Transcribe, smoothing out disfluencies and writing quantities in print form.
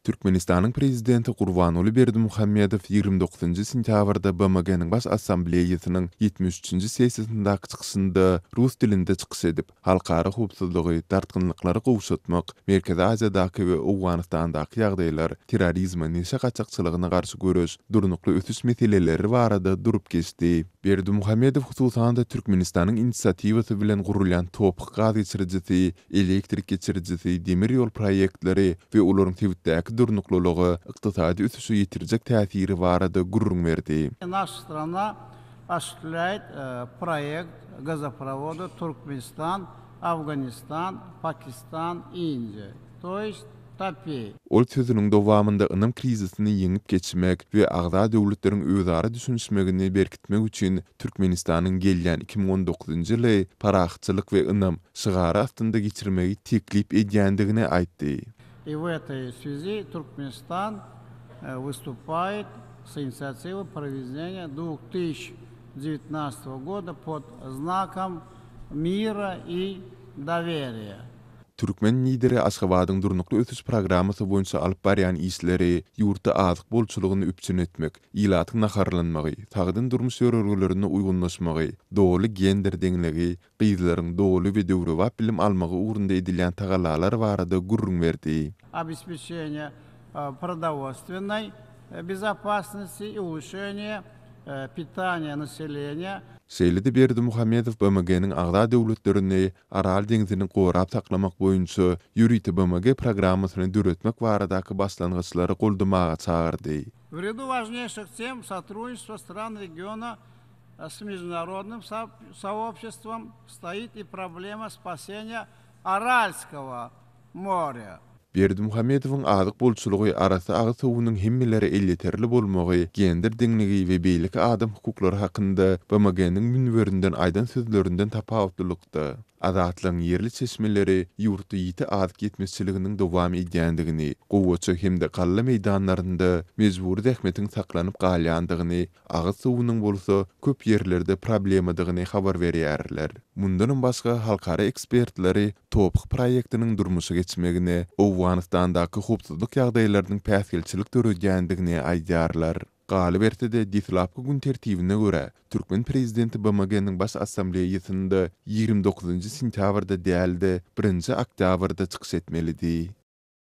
Türkmenistanyň prezidenti Gurbanuly Berdimuhammedow 29 sentýabrda BMG-niň baş assambleýasynyň 73-nji sessiýasyndaky çykyşynda rus dilinde çykyş edip, halkara howpsuzlygy, dartgynlyklary gowşatmak, Merkezi Aziýadaky we Awganystandaky ýagdaýlar, terrorizm, neşe gaçakçylygyna garşy görüş, durnukly ötüş meseleleri barada durup geçdi. Berdimuhammedow hususan da Türkmenistanyň inisiatiwasy bilen gurulýan topuk gaz geçirjisi, elektrik geçirjisi, demir ýol proýektleri we olaryň tebitdäki durnuklulygy ykdysady ösüşe ýetirjek täsiri barada gurrun berdi. Наша страна осуществляет проект газопровода Туркменистан, Афганистан, Пакистан, Индия. То есть TAPI. Ol sözüniň dowamynda ynam krizisini ýeňip geçmek we agza döwletleriň özara düşünşmegini berkitmek üçin Türkmenistanyň gelýän 2019-njy ýyly paraxçylyk we ynam şygary astynda geçirmegi teklip edýändigini aýtdy. И в этой связи Туркменистан выступает с инициативой проведения 2019 года под знаком мира и доверия. Türkmen lideri Aşgabatyň durnukly ötüş programmasy boýunça alyp barýan işleri, ýurtda azyk bolçulugyny üpçün etmek, ýylatyň naharlanmagy, tagdyn durmuş ýörelgilerine uýgunlaşmagy, dogly gender deňligi, gyzlaryň dogly we döwrewap bilim almagy ugrunda edilýän tagalalar barada gurrun berdi. Обеспечение продовольственной безопасности и улучшение питания населения. Şeýledi Berdimuhammedow BMG-niň agza döwletlerini Aral deňzini gorap saklamak boýunça ýürüýti BMG programmasyny döretmek baradaky başlangyçlary goldamaga çağırdy. В ряду важнейших тем сотрудничества стран региона с международным сообществом стоит и проблема спасения Аральского моря. Berdimuhammedowyň azyk bolçulugy arasy agy suwunyň hemmeleri elýeterli bolmagy, gender deňligi we beýleki adam hukuklary hakynda BMG-niň münwerinden aýdan sözlerinden tapawutlykda. Azatlyň ýerli çeşmeleri ýurtda ýiti azyk ýetmezçiliginiň dowam edýändigini, gowwaça hemde galla meýdanlarynda mejburi zähmetiň saklanyp galýandygyny, agy suwunyň bolsa köp ýerlerde problemadygyny habar berýärler. Mundan başga halkara ekspertleri topuk proýektiniň durmuşa geçmegine, Awganystandaky howpsuzlyk ýagdaýlarynyň päsgelçilik döredýändigini aýdýarlar. Galyp ertede ditlapky gün tertibine görä Türkmen prezidenti BMG-niň baş assambleýasynda 29-njy sentýabrda däldi, 1-nji oktýabrda çykyş etmelidi.